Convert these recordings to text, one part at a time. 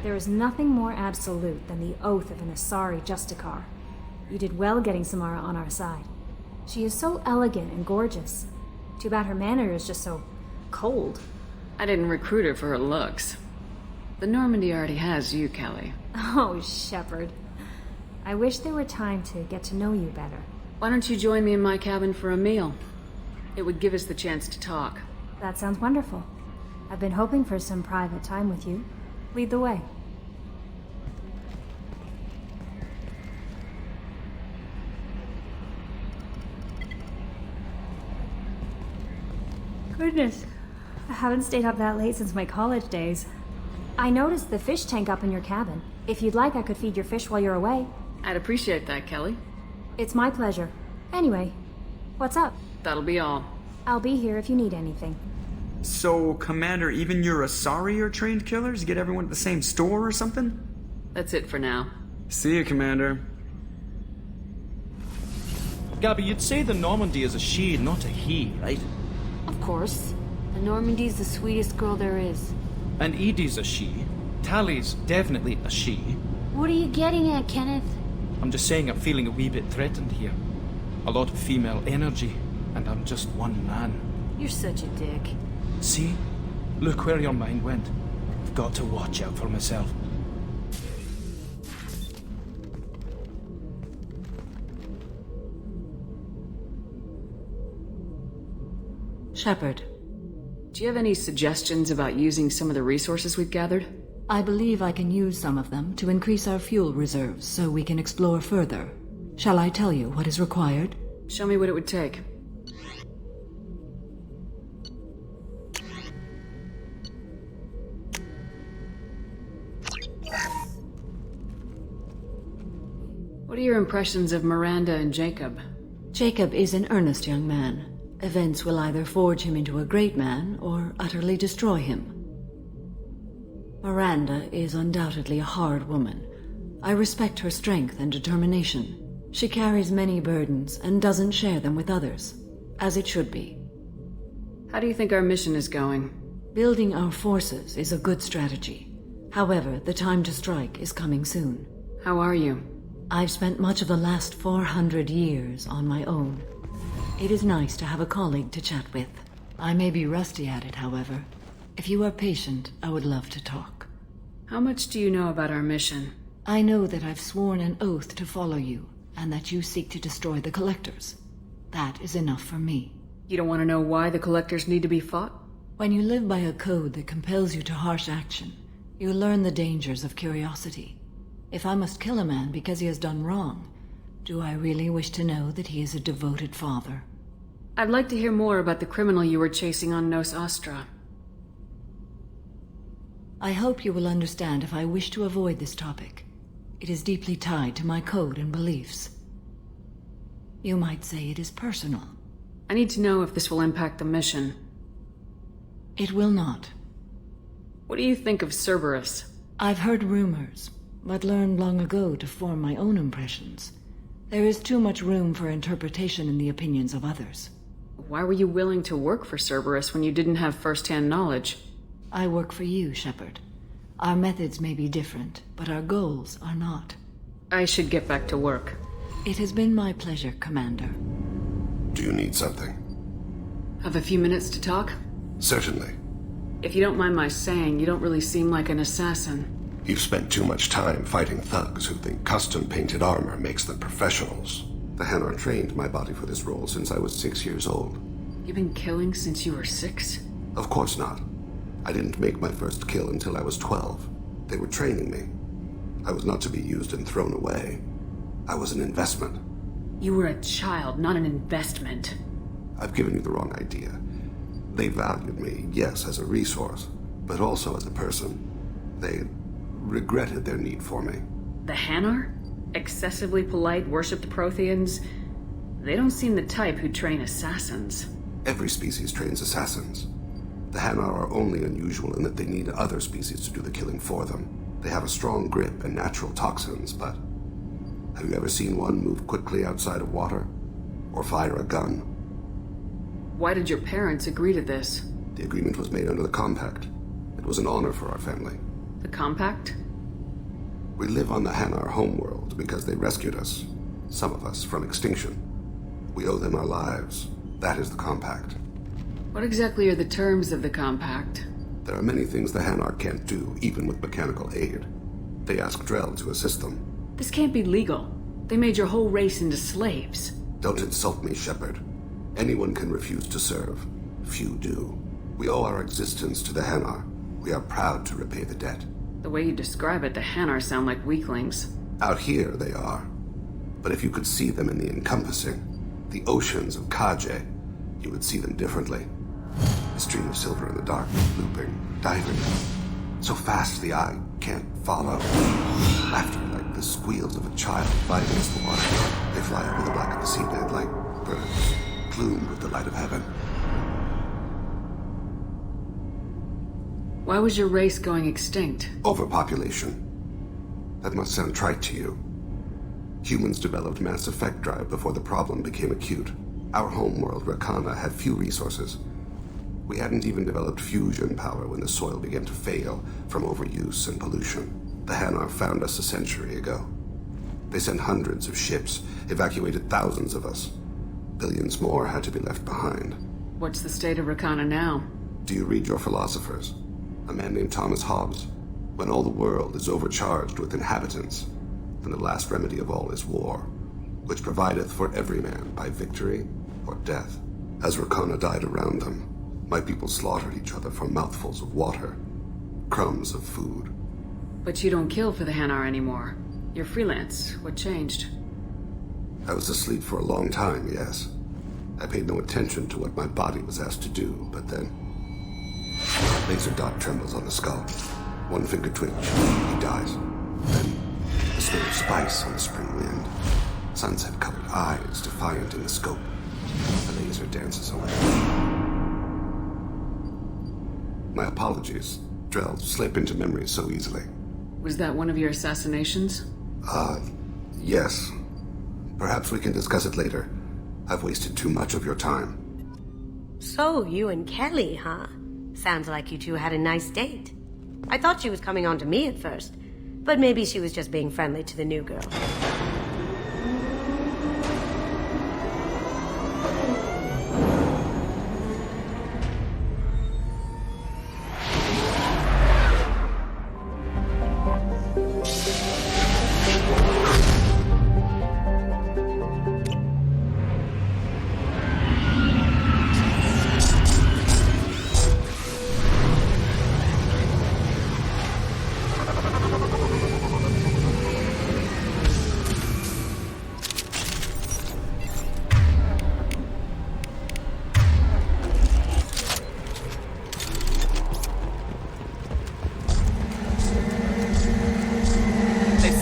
There is nothing more absolute than the oath of an Asari Justicar. You did well getting Samara on our side. She is so elegant and gorgeous. Too bad her manner is just so cold. I didn't recruit her for her looks. The Normandy already has you, Kelly. Oh, Shepard. I wish there were time to get to know you better. Why don't you join me in my cabin for a meal? It would give us the chance to talk. That sounds wonderful. I've been hoping for some private time with you. Lead the way. Goodness, I haven't stayed up that late since my college days. I noticed the fish tank up in your cabin. If you'd like, I could feed your fish while you're away. I'd appreciate that, Kelly. It's my pleasure. Anyway, what's up? That'll be all. I'll be here if you need anything. So, Commander, even your Asari are trained killers? You get everyone at the same store or something? That's it for now. See you, Commander. Gabby, you'd say the Normandy is a she, not a he, right? Of course. The Normandy's the sweetest girl there is. And Edie's a she. Tally's definitely a she. What are you getting at, Kenneth? I'm just saying I'm feeling a wee bit threatened here. A lot of female energy, and I'm just one man. You're such a dick. See? Look where your mind went. I've got to watch out for myself. Shepard, Do you have any suggestions about using some of the resources we've gathered? I believe I can use some of them to increase our fuel reserves so we can explore further. Shall I tell you what is required? Show me what it would take. What are your impressions of Miranda and Jacob? Jacob is an earnest young man. Events will either forge him into a great man or utterly destroy him. Miranda is undoubtedly a hard woman. I respect her strength and determination. She carries many burdens and doesn't share them with others, as it should be. How do you think our mission is going? Building our forces is a good strategy. However, the time to strike is coming soon. How are you? I've spent much of the last 400 years on my own. It is nice to have a colleague to chat with. I may be rusty at it, however. If you are patient, I would love to talk. How much do you know about our mission? I know that I've sworn an oath to follow you, and that you seek to destroy the Collectors. That is enough for me. You don't want to know why the Collectors need to be fought? When you live by a code that compels you to harsh action, you learn the dangers of curiosity. If I must kill a man because he has done wrong, do I really wish to know that he is a devoted father? I'd like to hear more about the criminal you were chasing on Nos Astra. I hope you will understand if I wish to avoid this topic. It is deeply tied to my code and beliefs. You might say it is personal. I need to know if this will impact the mission. It will not. What do you think of Cerberus? I've heard rumors, but learned long ago to form my own impressions. There is too much room for interpretation in the opinions of others. Why were you willing to work for Cerberus when you didn't have first-hand knowledge? I work for you, Shepard. Our methods may be different, but our goals are not. I should get back to work. It has been my pleasure, Commander. Do you need something? Have a few minutes to talk? Certainly. If you don't mind my saying, you don't really seem like an assassin. You've spent too much time fighting thugs who think custom-painted armor makes them professionals. The Hanar trained my body for this role since I was 6 years old. You've been killing since you were 6? Of course not. I didn't make my first kill until I was 12. They were training me. I was not to be used and thrown away. I was an investment. You were a child, not an investment. I've given you the wrong idea. They valued me, yes, as a resource, but also as a person. They regretted their need for me. The Hanar? Excessively polite, worshipped Protheans? They don't seem the type who train assassins. Every species trains assassins. The Hanar are only unusual in that they need other species to do the killing for them. They have a strong grip and natural toxins, but have you ever seen one move quickly outside of water? Or fire a gun? Why did your parents agree to this? The agreement was made under the Compact. It was an honor for our family. The Compact? We live on the Hanar homeworld because they rescued us, some of us, from extinction. We owe them our lives. That is the compact. What exactly are the terms of the compact? There are many things the Hanar can't do, even with mechanical aid. They ask Drell to assist them. This can't be legal. They made your whole race into slaves. Don't insult me, Shepard. Anyone can refuse to serve. Few do. We owe our existence to the Hanar. We are proud to repay the debt. The way you describe it, the Hanar sound like weaklings. Out here, they are. But if you could see them in the encompassing, the oceans of Kaje, you would see them differently. A stream of silver in the dark, looping, diving. So fast the eye can't follow. Laughter like the squeals of a child fighting against the water. They fly over the black of the seabed like birds, plumed with the light of heaven. Why was your race going extinct? Overpopulation. That must sound trite to you. Humans developed mass effect drive before the problem became acute. Our homeworld, Rakana, had few resources. We hadn't even developed fusion power when the soil began to fail from overuse and pollution. The Hanar found us a century ago. They sent hundreds of ships, evacuated thousands of us. Billions more had to be left behind. What's the state of Rakana now? Do you read your philosophers? A man named Thomas Hobbes. When all the world is overcharged with inhabitants, then the last remedy of all is war, which provideth for every man by victory or death. As Rakana died around them, my people slaughtered each other for mouthfuls of water, crumbs of food. But you don't kill for the Hanar anymore. You're freelance. What changed? I was asleep for a long time, yes. I paid no attention to what my body was asked to do, but then... Laser dot trembles on the skull. One finger twitch. He dies. Then the smell of spice on the spring wind. Sunset-colored eyes defiant in the scope. The laser dances away. My apologies. Drell slip into memory so easily. Was that one of your assassinations? Yes. Perhaps we can discuss it later. I've wasted too much of your time. So, you and Kelly, huh? Sounds like you two had a nice date. I thought she was coming on to me at first, but maybe she was just being friendly to the new girl.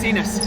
Seen us.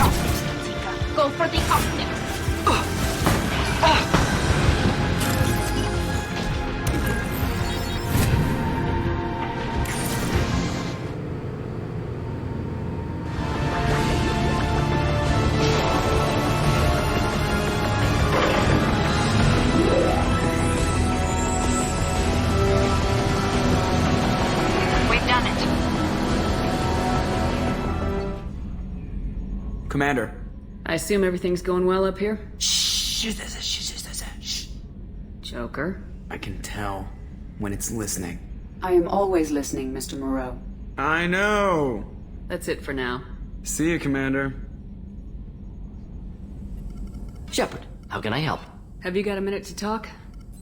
Optics, Tika. Go for the optics. Commander. I assume everything's going well up here? Shh. Joker? I can tell when it's listening. I am always listening, Mr. Moreau. I know. That's it for now. See you, Commander. Shepard, how can I help? Have you got a minute to talk?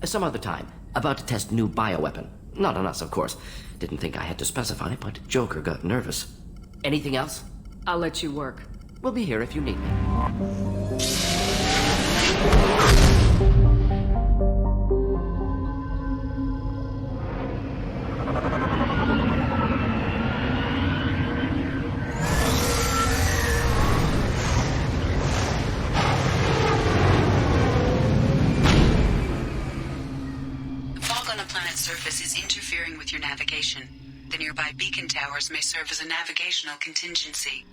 Some other time. About to test new bioweapon. Not on us, of course. Didn't think I had to specify, but Joker got nervous. Anything else? I'll let you work. We'll be here if you need me. The fog on the planet's surface is interfering with your navigation. The nearby beacon towers may serve as a navigational contingency.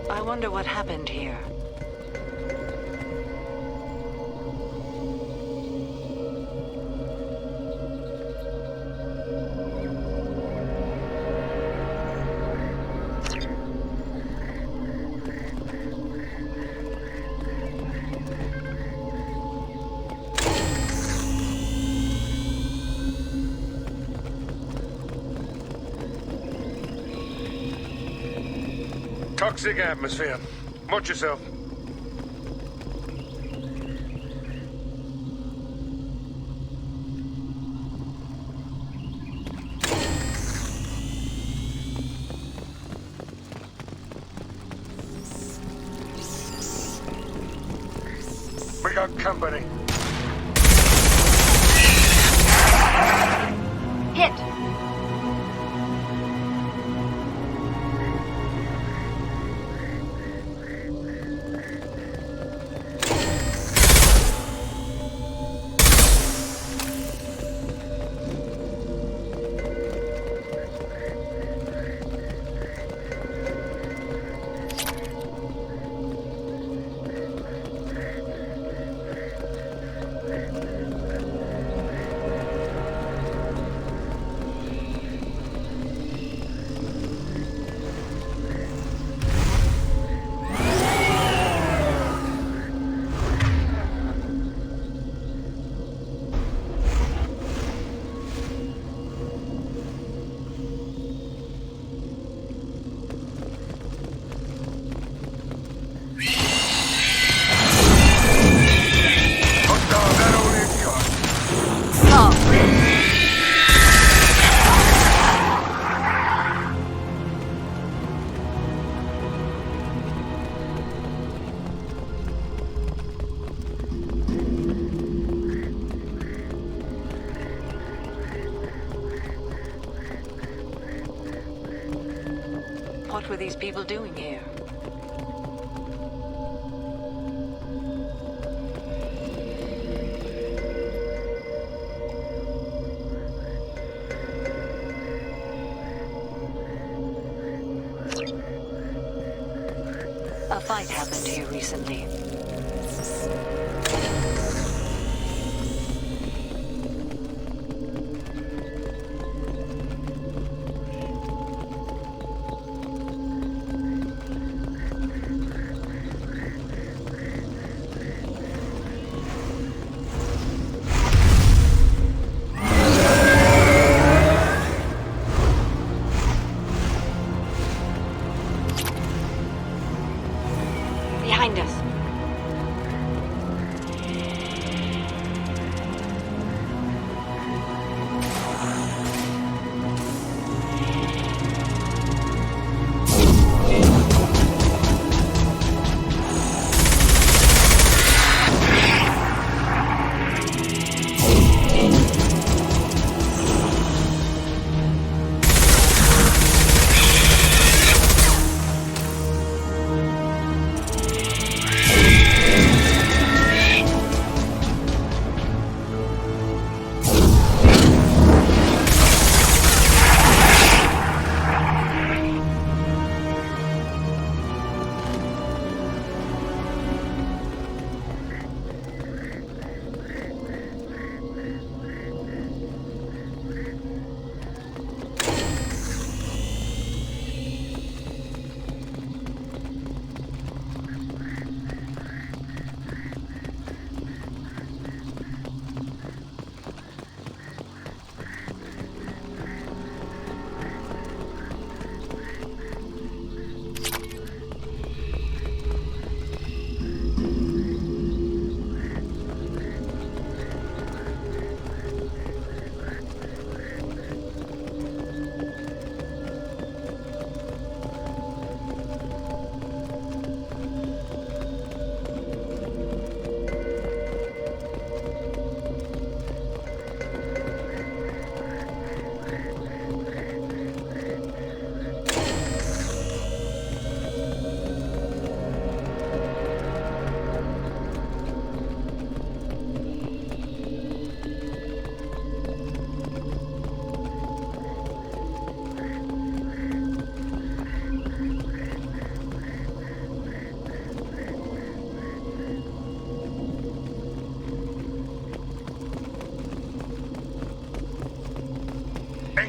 I wonder what happened here. Toxic atmosphere. Watch yourself. We got company. Hit! What were these people doing here? A fight happened here recently. Behind us.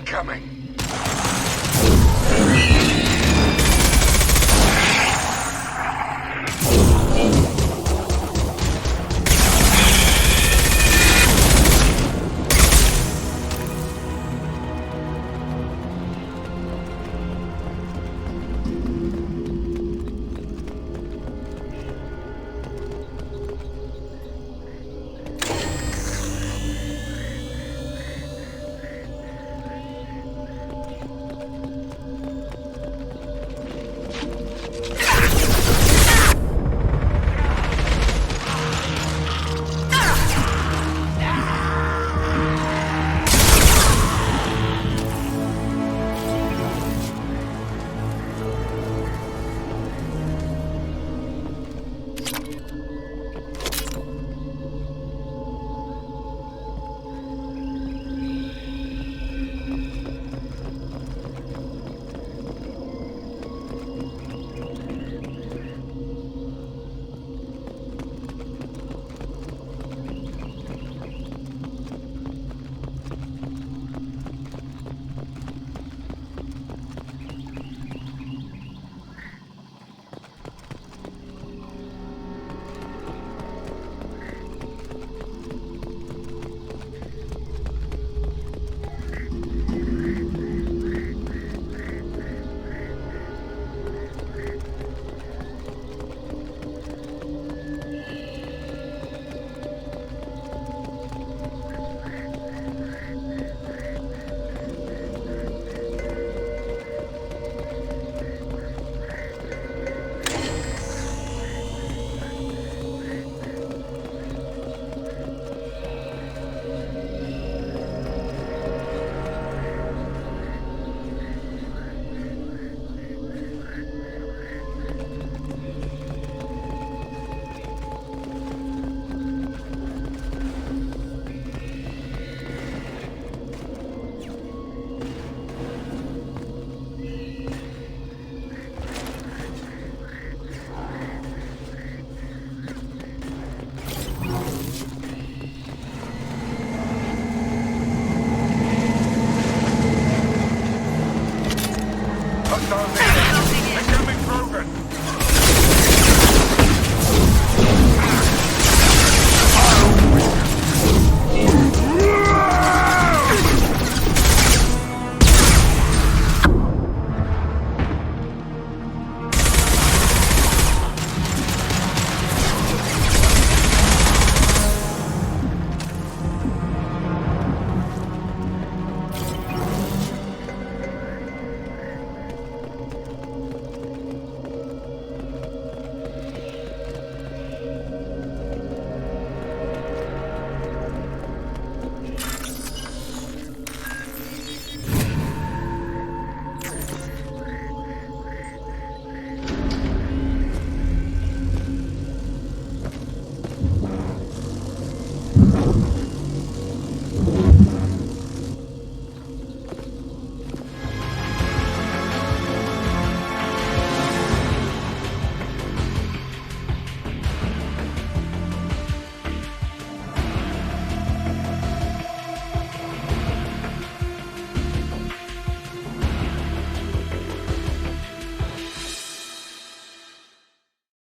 incoming.